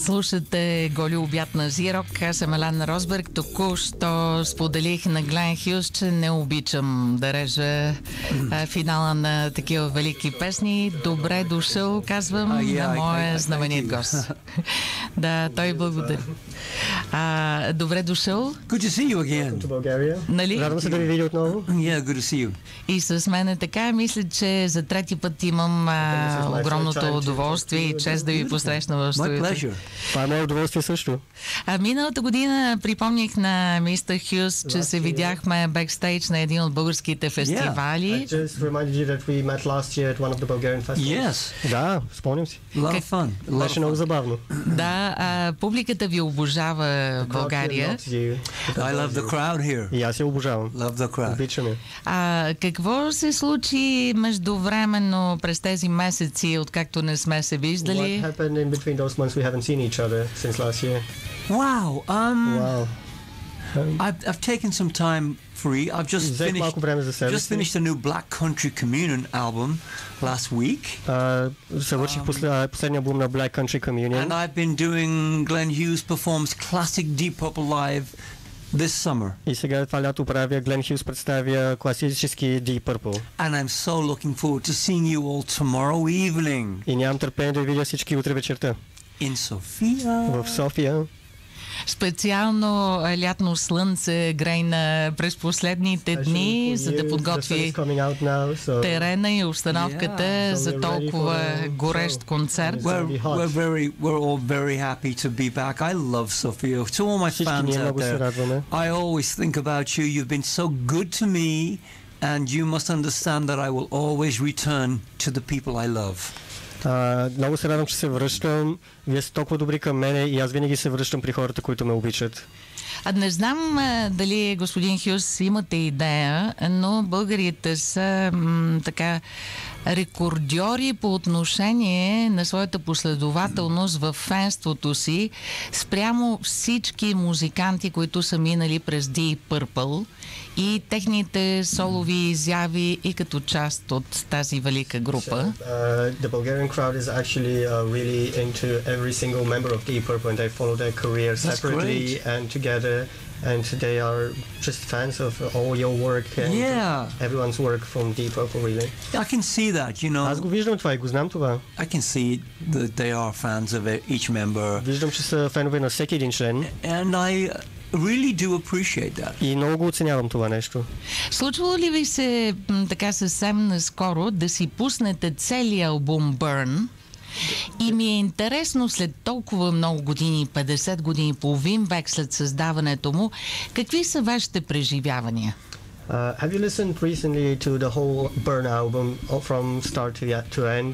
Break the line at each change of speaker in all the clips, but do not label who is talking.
Слушате Голи обяд на Зирок. Аз съм Елена Росберг. Току-що споделих на Глен Хюз, че не обичам да режа финала на такива велики песни. Добре дошъл, казвам, на моя знаменит гост. Да, той благодари. Добре дошъл.
Good to see you again.
To България.
Нали?
Радвам се да ви видя отново.
Yeah, good to see you.
И с мен е така. Мисля, че за трети път имам огромното удоволствие и чест да ви посрещна в студиото.
Това е мое удоволствие също.
Миналата година припомних на мистер Хюз, че се видяхме бекстейдж на един от българските фестивали.
Да, спомням си.
Беше
много забавно.
Да, публиката ви обожава в България.
I love the crowd here.
И аз я обожавам.
Love the crowd.
Обичам я.
Какво се случи междувременно през тези месеци, откакто не сме се виждали?
What happened in between those months we haven't seen each other since last year?
Wow.
Wow.
I've taken some time free. I've just finished a new Black Country Communion album last week.
Завърших последния албум на Black Country Communion.
And I've been doing Glenn Hughes performs classic Deep Purple live this summer.
И сега това лято правя Glenn Hughes представя класически Deep Purple.
And I'm so looking forward to seeing you all tomorrow evening.
И нямам търпение да видя всички утре вечерта.
In Sofia.
В София.
Специално лятно слънце грейна през последните дни, за да подготви терена и обстановката за толкова горещ концерт.
We're all very happy to be back. I love Sofia. To all my fans out there, I always think about you. You've been so good to me, and you must understand that I will always return to the people I love.
Много се радвам, че се връщам. Вие сте толкова добри към мене и аз винаги се връщам при хората, които ме обичат.
Не знам дали, господин Хюз, имате идея, но българите са така рекордьори по отношение на своята последователност в фенството си спрямо всички музиканти, които са минали през Deep Purple и техните солови изяви и като част от тази велика група.
The Bulgarian crowd is actually really into every single member of Deep Purple and they follow their career separately and together. And they are just fans of all your work and everyone's work from Deep Purple, really.
I can see that, you know.
Аз го виждам това и го знам това.
I can see that they are fans of each member.
Виждам, че са фенове на всеки един член.
And I really do appreciate that.
И много го оценявам това нещо.
Случвало ли ви се така съвсем наскоро да си пуснете целия албум Burn? И ми е интересно след толкова много години, 50 години, половин век след създаването му, какви са вашите преживявания?
Have you listened recently to the whole Burn album from start to end?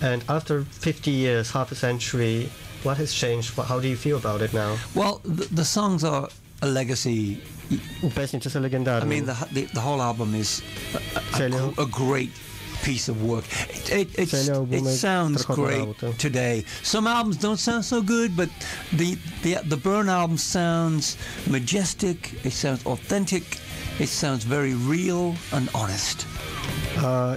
And after 50 years, half a century, what has changed? How do you feel about it now?
Well, the songs are a legacy.
Песните са легендарни.
I mean, the whole album is a great piece of work. It sounds great today. Some albums don't sound so good, but the Burn album sounds majestic, it sounds authentic, it sounds very real and honest.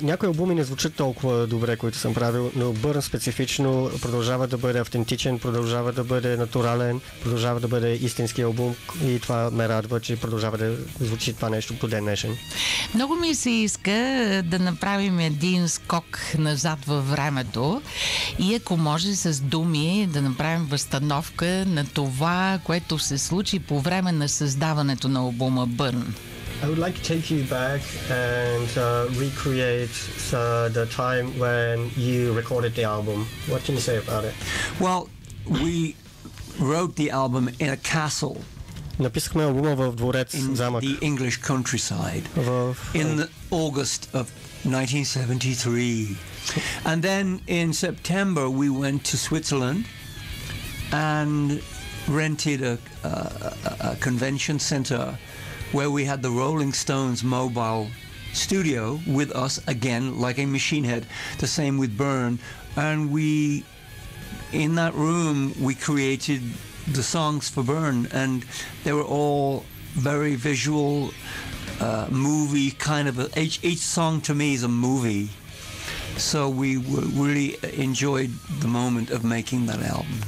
Някои албуми не звучат толкова добре, които съм правил, но Burn специфично продължава да бъде автентичен, продължава да бъде натурален, продължава да бъде истински албум и това ме радва, че продължава да звучи това нещо по ден днешен.
Много ми се иска да направим един скок назад във времето и ако може с думи да направим възстановка на това, което се случи по време на създаването на албума Burn.
I would like to take you back and recreate the time when you recorded the album. What can you say about it?
Well, we wrote the album in a castle.
Написахме албума в дворец, замък.
In the English countryside. In August of 1973. And then in September we went to Switzerland and rented a convention center where we had the Rolling Stones mobile studio with us again, like a machine head, the same with Burn. And in that room, we created the songs for Burn, and they were all very visual, movie kind of, each song to me is a movie. So we really enjoyed the moment of making that album.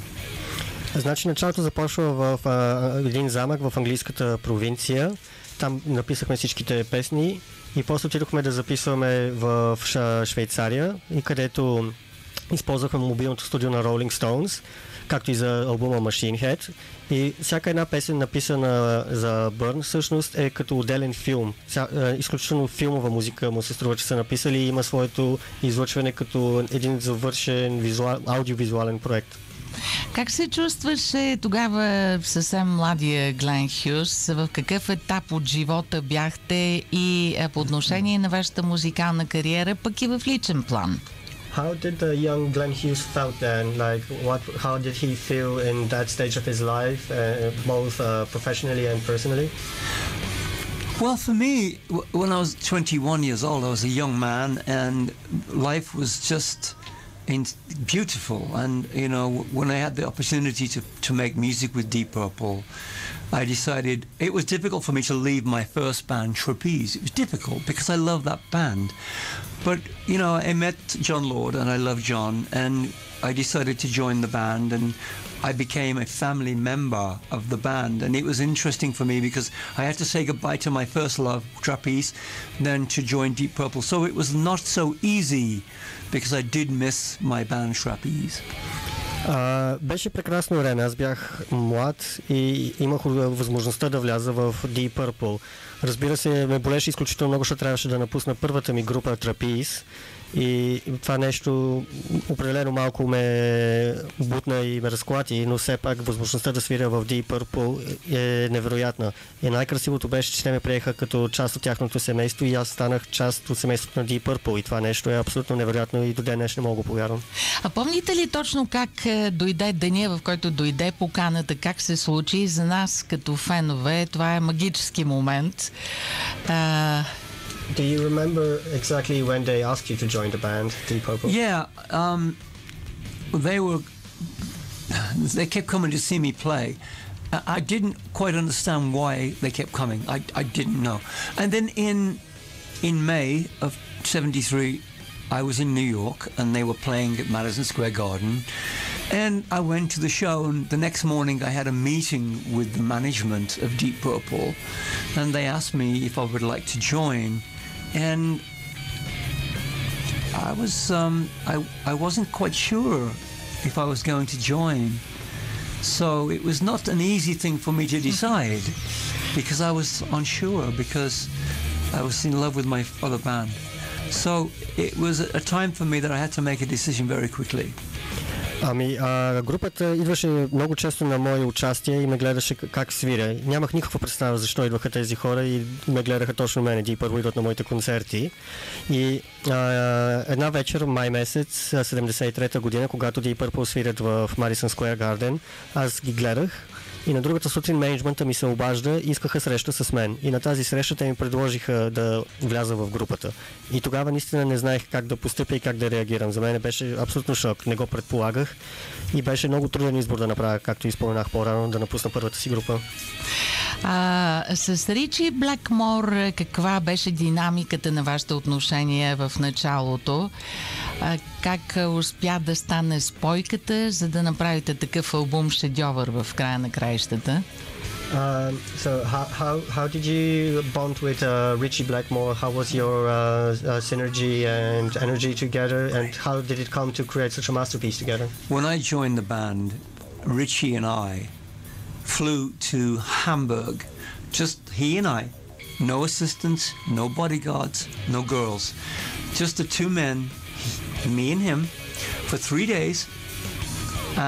Значи началото започва в един замък в английската провинция. Там написахме всичките песни и после отидохме да записваме в Швейцария, и където използвахме мобилното студио на Rolling Stones, както и за албума Machine Head. И всяка една песен, написана за Бърн, всъщност е като отделен филм. Изключително филмова музика му се струва, че са написали, и има своето излъчване като един завършен аудиовизуален проект.
Как се чувстваше тогава съвсем младия Глен Хюз? В какъв етап от живота бяхте и по отношение на вашата музикална кариера, пък и в личен план?
How did the young Glenn Hughes felt then? Like, how did he feel in that stage of his life, both professionally and personally?
Well, for me, when I was 21 years old, I was a young man, and life was just beautiful. And, you know, when I had the opportunity to make music with Deep Purple, I decided it was difficult for me to leave my first band, Trapeze. It was difficult because I love that band. But, you know, I met John Lord, and I love John, and I decided to join the band, and I became a family member of the band. And it was interesting for me because I had to say goodbye to my first love, Trapeze, then to join Deep Purple. So it was not so easy because I did miss my band, Trapeze.
Беше прекрасно време. Аз бях млад и имах възможността да вляза в Deep Purple. Разбира се, ме болеше изключително много, защото трябваше да напусна първата ми група Trapeze. И това нещо определено малко ме бутна и ме разклати, но все пак възможността да свиря в Deep Purple е невероятна. И най-красивото беше, че те ме приеха като част от тяхното семейство, и аз станах част от семейството на Deep Purple, и това нещо е абсолютно невероятно и до ден днес не мога да повярвам.
А помните ли точно как дойде деня, в който дойде поканата, как се случи? За нас като фенове това е магически момент.
Do you remember exactly when they asked you to join the band, Deep Purple?
Yeah, they kept coming to see me play. I didn't quite understand why they kept coming. I didn't know. And then in May of '73, I was in New York, and they were playing at Madison Square Garden. And I went to the show, and the next morning I had a meeting with the management of Deep Purple, and they asked me if I would like to join. And I wasn't quite sure if I was going to join. So it was not an easy thing for me to decide, because I was unsure, because I was in love with my other band. So it was a time for me that I had to make a decision very quickly.
Групата идваше много често на мое участие и ме гледаше как свиря. Нямах никаква представа защо идваха тези хора и ме гледаха точно мене. Ди първо идват на моите концерти. И една вечер, май месец, 73-та година, когато Deep Purple свирят в Madison Square Garden, аз ги гледах. И на другата сутрин менеджмента ми се обажда и искаха среща с мен. И на тази среща те ми предложиха да вляза в групата. И тогава наистина не знаех как да постъпя и как да реагирам. За мен беше абсолютно шок. Не го предполагах. И беше много труден избор да направя, както и споменах по-рано, да напусна първата си група.
С Ричи Блекмор, каква беше динамиката на вашите отношения в началото? Как успя да стане спойката, за да направите такъв албум шедьовър в края на краищата?
So how did you bond with Richie Blackmore? How was your synergy and energy together, and how did it come to create such a masterpiece together?
When I joined the band, Richie and I flew to Hamburg, just he and I, no assistants, no bodyguards, no girls, just the two men, me and him, for 3 days,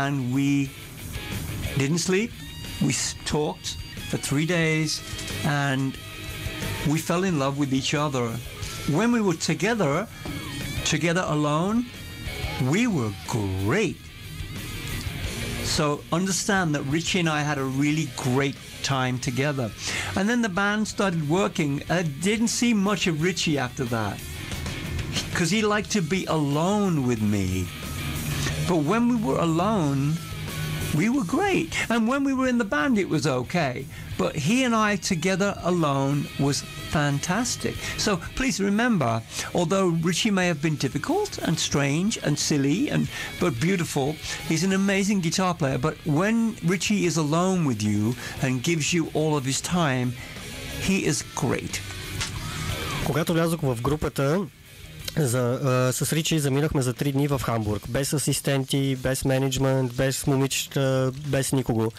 and we didn't sleep. We talked for 3 days, and we fell in love with each other. When we were together alone, we were great. So understand that Richie and I had a really great time together. And then the band started working. I didn't see much of Richie after that, because he liked to be alone with me. But when we were alone, We were great. And when we were in the band, it was okay. But he and I together alone was fantastic. So please remember, although Richie may have been difficult and strange and silly but beautiful, he's an amazing guitar player. But when Richie is alone with you and gives you all of his time, he is great.
Когато влязох в групата, с Ричи заминахме за 3 дни в Хамбург. Без асистенти, без менеджмент, без момичета, без никого.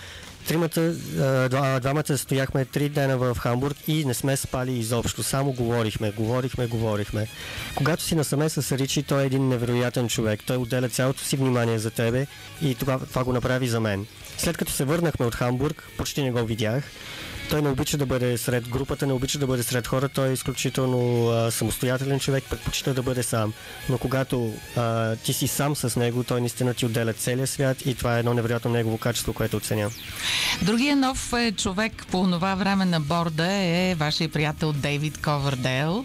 Двамата стояхме 3 дена в Хамбург и не сме спали изобщо. Само говорихме. Когато си насаме с Ричи, той е един невероятен човек. Той отделя цялото си внимание за тебе и това го направи за мен. След като се върнахме от Хамбург, почти не го видях. Той не обича да бъде сред групата, не обича да бъде сред хора. Той е изключително самостоятелен човек, предпочита да бъде сам. Но когато ти си сам с него, той наистина ти отделя целия свят и това е едно невероятно негово качество, което оценя.
Другия нов човек по това време на борда е вашия приятел Дейвид Ковърдейл.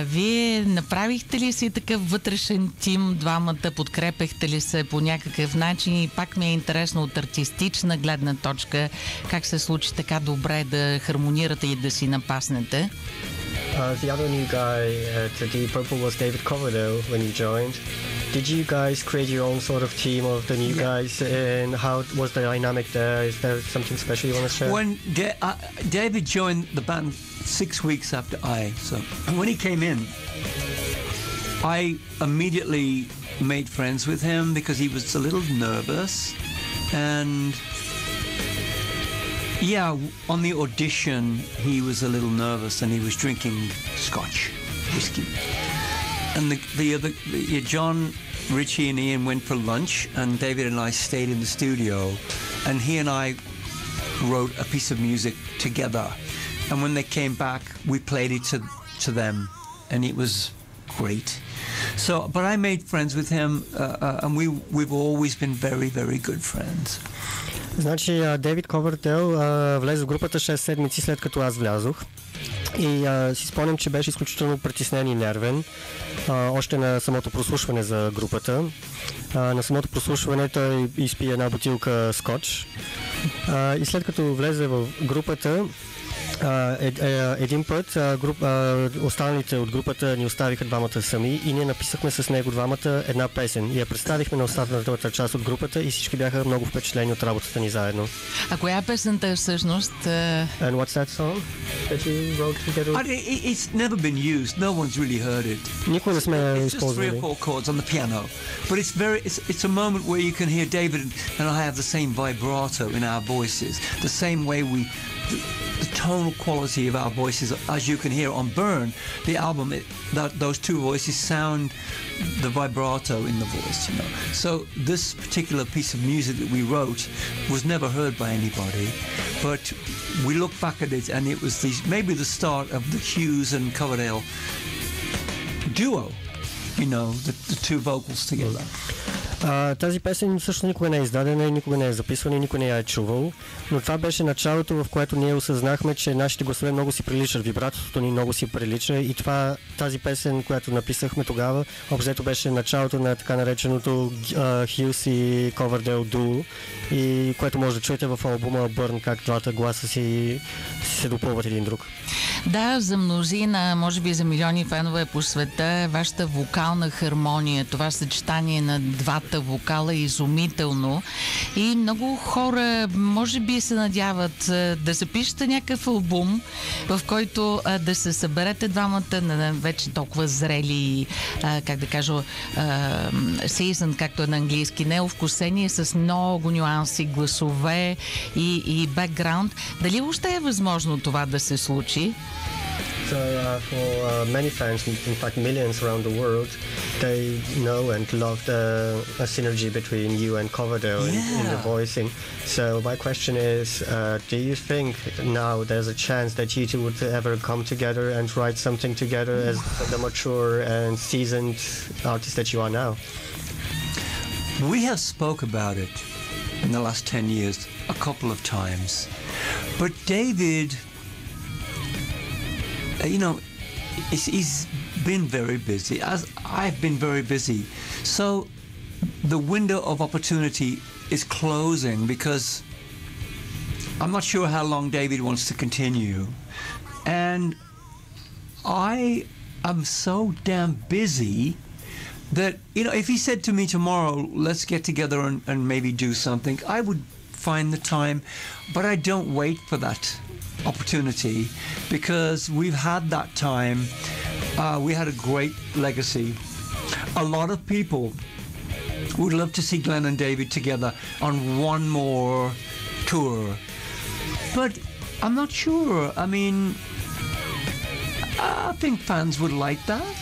Вие направихте ли си такъв вътрешен тим, двамата, подкрепехте ли се по някакъв начин и пак ми е интересно от артистична гледна точка как се случи така добре да хармонирате и да си напаснете?
The other new guy at the Purple was David Coverdale when you joined. Did you guys create your own sort of team of the new guys, and how was the dynamic there? Is there something special you want to share?
When David joined the band 6 weeks after so when he came in, I immediately made friends with him because he was a little nervous, and on the audition he was a little nervous and he was drinking scotch whiskey. And John, Richie and Ian went for lunch and David and I stayed in the studio and he and I wrote a piece of music together. And when they came back, we played it to them and it was great. But I made friends with him and we've always been very, very good friends.
Значи, Дейвид Ковърдейл влезе в групата 6 седмици след като аз влязох и си спомням, че беше изключително притеснен и нервен още на самото прослушване за групата. На самото прослушване той изпи една бутилка скотч и след като влезе в групата един път останалите от групата ни оставиха двамата сами и ние написахме с него двамата една песен и я представихме на останалата част от групата и всички бяха много впечатлени от работата ни заедно.
А коя е песента всъщност?
And what's that song that you wrote together?
It's never been used. No one's really heard it.
Никой не сме използвали.
It's just 3 or 4 chords on the piano. But it's a moment where you can hear David and I have the same vibrato in our voices. The same way the tonal quality of our voices, as you can hear on Burn, the album, those two voices sound the vibrato in the voice, you know. So this particular piece of music that we wrote was never heard by anybody, but we look back at it and it was maybe the start of the Hughes and Coverdale duo, you know, the two vocals together.
Тази песен също никога не е издадена и никога не е записвана и никой не я е чувал, но това беше началото, в което ние осъзнахме, че нашите гласове много си приличат, вибратото ни много си прилича и тази песен, която написахме тогава, обзето беше началото на така нареченото Хюз и Ковърдейл дуо, и което може да чуете в албума Бърн, как двата гласа си се допълват един друг.
Да, за мнозина, може би за милиони фенове по света, вашата вокална хармония, това съчетание на двата вокала е изумително и много хора може би се надяват да запишете някакъв албум, в който да се съберете двамата на вече толкова зрели, как да кажа, season, както е на английски, неовкусение с много нюанси, гласове и бекграунд. Дали въобще е възможно това да се случи?
So for many fans, in fact millions around the world, they know and love the synergy between you and Coverdale in the voicing. So my question is, do you think now there's a chance that you two would ever come together and write something together as the mature and seasoned artist that you are now?
We have spoke about it in the last 10 years a couple of times, but David, you know, he's been very busy, as I've been very busy. So the window of opportunity is closing because I'm not sure how long David wants to continue. And I am so damn busy that, you know, if he said to me tomorrow, let's get together and maybe do something, I would find the time, but I don't wait for that opportunity because we've had that time. We had a great legacy. A lot of people would love to see Glenn and David together on one more tour, but I'm not sure. I mean, I think fans would like that.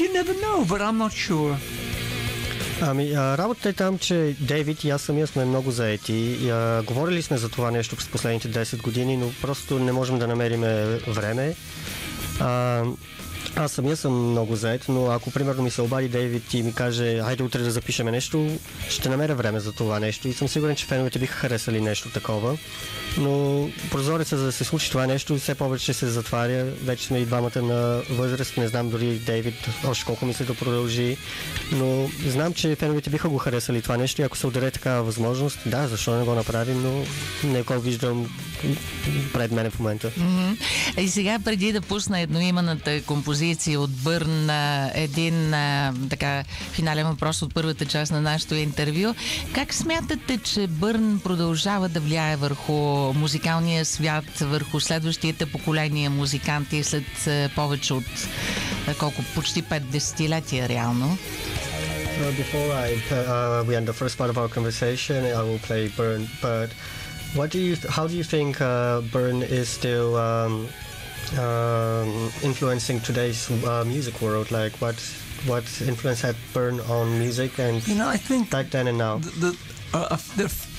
You never know, but I'm not sure.
Ами, работата е там, че Дейвид и аз самия сме много заети. Говорили сме за това нещо през последните 10 години, но просто не можем да намерим време. Аз самия съм много заед, но ако примерно ми се обади Дейвид и ми каже, хайде утре да запишем нещо, ще намеря време за това нещо и съм сигурен, че феновете биха харесали нещо такова. Но прозореца, за да се случи това нещо, все повече се затваря. Вече сме и двамата на възраст, не знам дори Дейвид още колко мисли да продължи, но знам, че феновете биха го харесали това нещо и ако се отдаде такава възможност, да, защо не го направим, но не го виждам пред мене в момента.
И сега, преди да пусна едноименната композиция от Бърн, един така финален въпрос от първата част на нашето интервю. Как смятате, че Бърн продължава да влияе върху музикалния свят, върху следващите поколения музиканти след повече от почти 5 десетилетия реално?
Before we end the first part of our conversation, I will play Burn, but how do you think Burn is still influencing today's music world? Like what influence had Burn on music and
I think
back then and now?
There are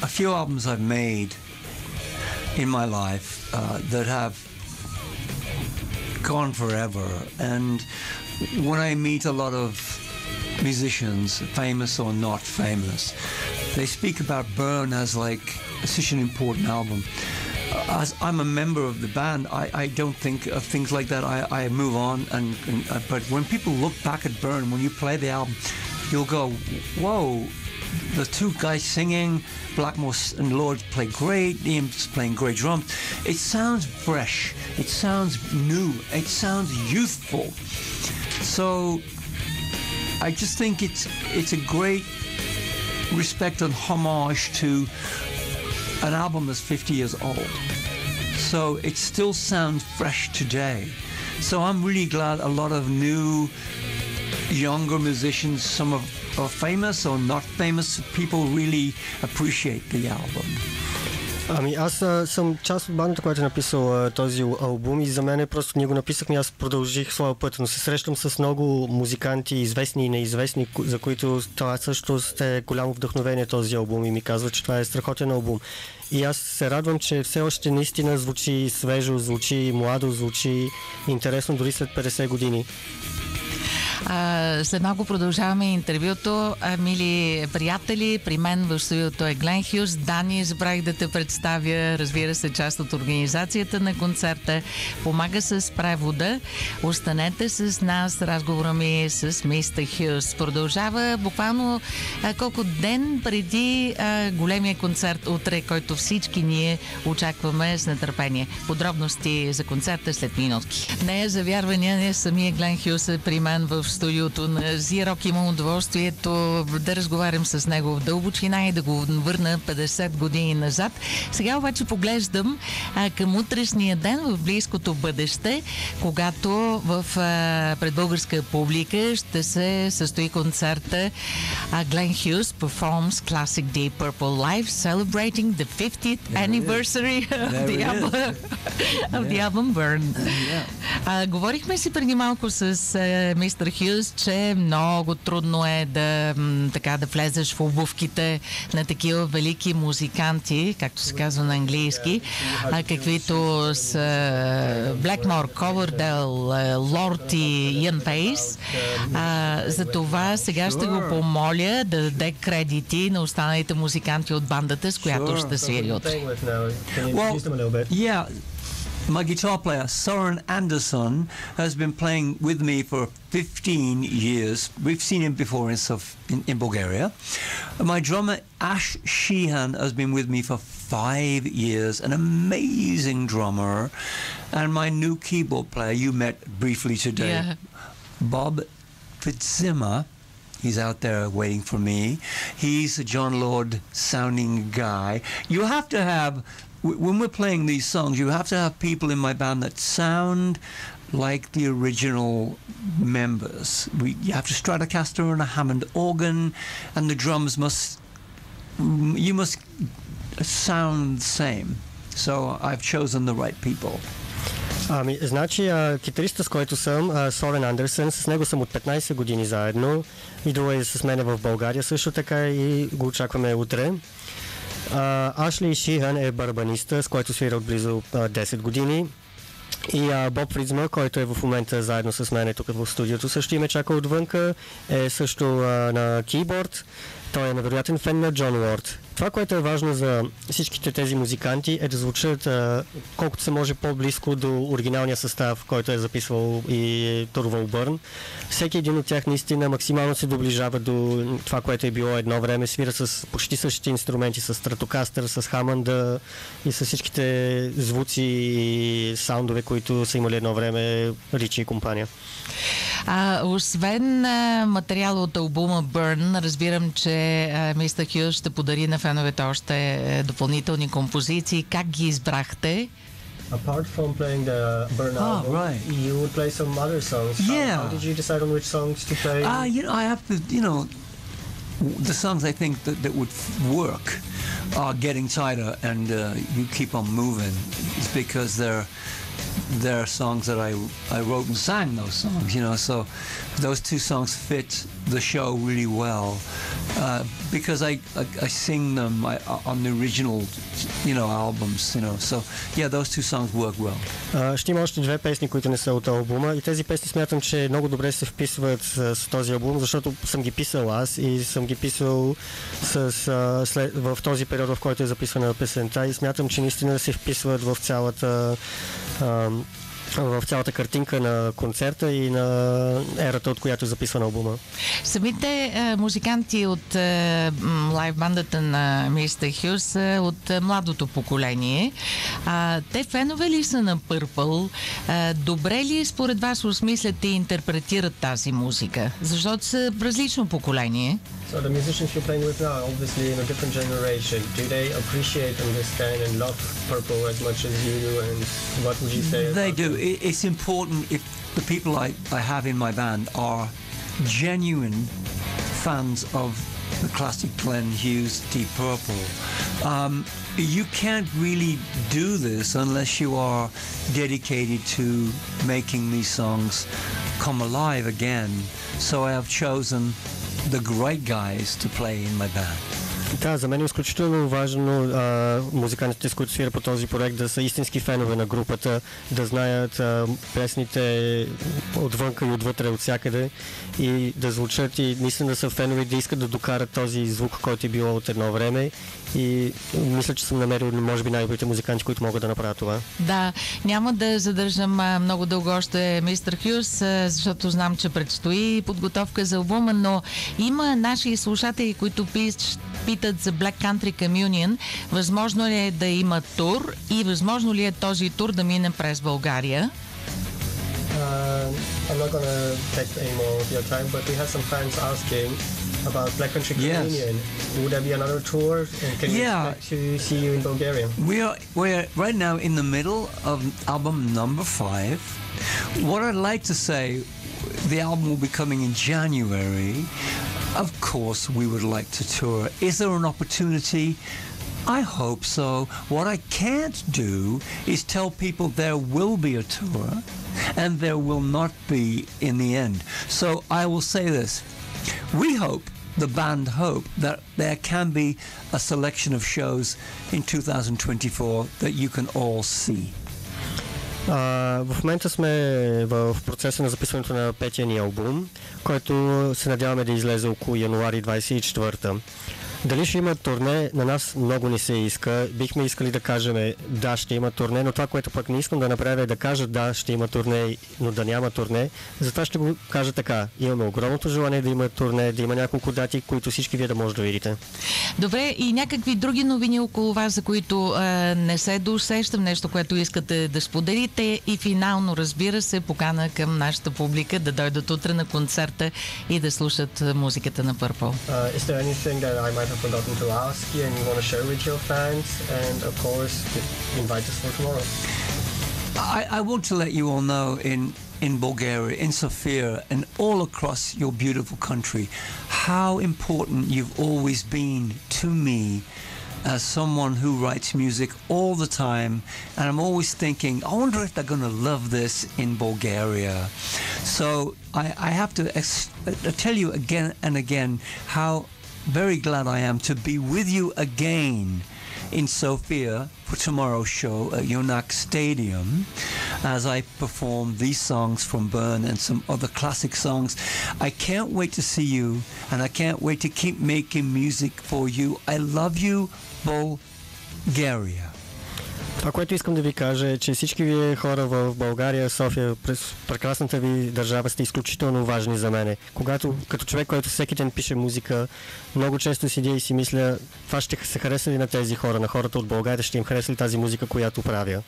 a few albums I've made in my life that have gone forever, and when I meet a lot of musicians, famous or not famous, they speak about Burn as like such an important album. As I'm a member of the band, I don't think of things like that. I move on, but when people look back at Burn, when you play the album, you'll go, whoa, the two guys singing, Blackmore and Lord play great, Ian's playing great drums. It sounds fresh, it sounds new, it sounds youthful. So I just think it's a great respect and homage to an album that's 50 years old. So it still sounds fresh today. So I'm really glad a lot of new, younger musicians, some of are famous or not famous, people really appreciate the album.
Ами аз съм част от бандата, която е написал този албум и за мен просто ние го написахме, аз продължих своя път, но се срещам с много музиканти, известни и неизвестни, за които това също е голямо вдъхновение този албум и ми казва, че това е страхотен албум. И аз се радвам, че все още наистина звучи свежо, звучи младо, звучи интересно дори след 50 години.
След малко продължаваме интервюто. Мили приятели, при мен в студиото е Глен Хюз. Дани, забравих да те представя, разбира се, част от организацията на концерта. Помага с превода. Останете с нас. Разговора ми с мистер Хюз продължава буквално колко ден преди големия концерт утре, който всички ние очакваме с нетърпение. Подробности за концерта след минутки. Не е за вярвания, не самия Глен Хюз е при мен в студиото на Зирок. Имам удоволствието да разговарям с него в дълбочина и да го върна 50 години назад. Сега обаче поглеждам към утрешния ден в близкото бъдеще, когато пред българска публика ще се състои концерта Glenn Hughes performs classic Deep Purple live, celebrating the 50th anniversary of the album Burn. Говорихме си преди малко с мистер Хюз, че много трудно е да влезеш в обувките на такива велики музиканти, както се казва на английски, каквито са Блекмор, Ковърдейл, Лорд и Иан Пейс. За това сега ще го помоля да даде кредити на останалите музиканти от бандата, с която ще свири.
my guitar player, Søren Anderson, has been playing with me for 15 years. We've seen him before in Bulgaria. My drummer, Ash Sheehan, has been with me for 5 years, an amazing drummer. And my new keyboard player, you met briefly today, Bob Fitzzimmer. He's out there waiting for me. He's a John Lord sounding guy. You have to have, when we're playing these songs, you have to have people in my band that sound like the original members. You have a Stratocaster and a Hammond organ, and the drums you must sound the same. So I've chosen the right people.
Значи, китариста, с който съм, Сорен Андерсън, с него съм от 15 години заедно. Идва и с мене в България също така и го очакваме утре. Ашли Шихан е барабаниста, с който свира от близо 10 години. И Боб Фридзмър, който е в момента заедно с мен тук в студиото, също ме чака отвънка, е също на кейборд. Той е невероятен фен на Джон Лорд. Това, което е важно за всичките тези музиканти, е да звучат колкото се може по-близко до оригиналния състав, който е записвал и турвал Бърн. Всеки един от тях наистина максимално се доближава до това, което е било едно време. Свира с почти същите инструменти, с Стратокастър, с Хамънда и с всичките звуци и саундове, които са имали едно време Ричи и компания.
Освен материала от албума Burn, разбирам, че мистер Хюз ще подари на феновете още допълнителни композиции. Как ги избрахте?
Apart from playing the Burn album,
right.
you would play some other songs.
Yeah.
How did you decide on which songs to play?
I have to, the songs I think that would work are Getting Tighter and You Keep On Moving. It's because they're songs that I wrote and sang those songs, so those two songs fit the show really well because I sing them on the original albums, so yeah, those two songs work well.
Ще има още две песни, които не са от албума, и тези песни смятам, че много добре се вписват с този албум, защото съм ги писал аз и съм ги писал в този период, в който е записана песента, и смятам, че наистина се вписват в цялата картинка на концерта и на ерата, от която е записван албума.
Самите музиканти от лайв бандата на мистер Хюз от младото поколение, те фенове ли са на Purple? Добре ли според вас осмислят и интерпретират тази музика? Защото са различно поколение.
So the musicians you're playing with now, obviously in a different generation, do they appreciate, understand and love Purple as much as you do, and what would you say?
They do. It's important if the people I have in my band are genuine fans of the classic Glenn Hughes, Deep Purple. You can't really do this unless you are dedicated to making these songs come alive again. So I have chosen the great guys to play in my band.
Да, за мен е изключително важно музикантите, с които свира по този проект, да са истински фенове на групата, да знаят песните отвънка и отвътре, от всякъде, и да звучат и наистина да са фенове, да искат да докарат този звук, който е било от едно време. И мисля, че съм намерил, може би, най-добрите музиканти, които могат да направят това.
Да, няма да задържам много дълго още мистер Хюз, защото знам, че предстои подготовка за албума, но има наши слушатели, които питат за Black Country Communion. Възможно ли е да има тур и възможно ли е този тур да мине през България?
I'm not going to take any more of your time, but we have some fans asking about Black Country Communion. Yes. Would there be another tour? And can you expect to see you in Bulgaria?
We're right now in the middle of album number 5. What I'd like to say, the album will be coming in January. Of course, we would like to tour. Is there an opportunity? I hope so. What I can't do is tell people there will be a tour and there will not be in the end. So I will say this. We hope, the band hope, that there can be a selection of shows in 2024 that you can all see.
В момента сме в процеса на записването на петия ни албум, който се надяваме да излезе около януари 24-та. Дали ще има турне, на нас много не се иска. Бихме искали да кажем да, ще има турне, но това, което пък не искам да направя е да кажа да, ще има турне, но да няма турне. Затова ще го кажа така. Имаме огромното желание да има турне, да има няколко дати, които всички вие да може да видите.
Добре, и някакви други новини около вас, за които не се досещам, нещо, което искате да споделите, и финално, разбира се, покана към нашата публика да дойдат утре на концерта и да слушат музиката на Purple.
Is there anything that I might have forgotten to ask you and you want to share with your fans? And of course, invite us for tomorrow.
I want to let you all know in Bulgaria, in Sofia, and all across your beautiful country, how important you've always been to me as someone who writes music all the time. And I'm always thinking, I wonder if they're going to love this in Bulgaria. So I have to tell you again and again how very glad I am to be with you again in Sofia for tomorrow's show at Yonak Stadium as I perform these songs from Burn and some other classic songs. I can't wait to see you, and I can't wait to keep making music for you. I love you, Bulgaria.
Това, което искам да ви кажа е, че всички вие хора в България, София, през прекрасната ви държава сте изключително важни за мене. Когато, като човек, който всеки ден пише музика, много често седя и си мисля, това ще се хареса ли на тези хора, на хората от България, ще им хареса ли тази музика, която правя.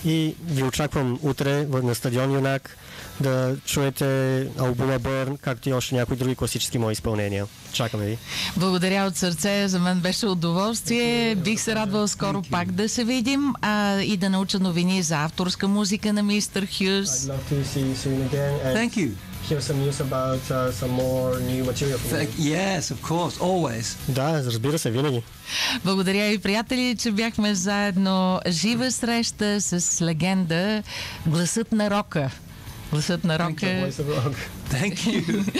И ви очаквам утре на стадион Юнак да чуете албума Burn, както и още някои други класически мои изпълнения. Чакаме ви.
Благодаря от сърце, за мен беше удоволствие. Бих се радвала скоро пак да се видим и да науча новини за авторска музика на мистер Хюз.
I'd love to see you soon again. And
Thank you.
Hear some news about some more new material from you.
Yes, of course, always.
Да, разбира се, винаги.
Благодаря ви, приятели, че бяхме заедно. Жива среща с легенда, гласът на рока. Гласът на рока.
Voice of rock.
Thank you.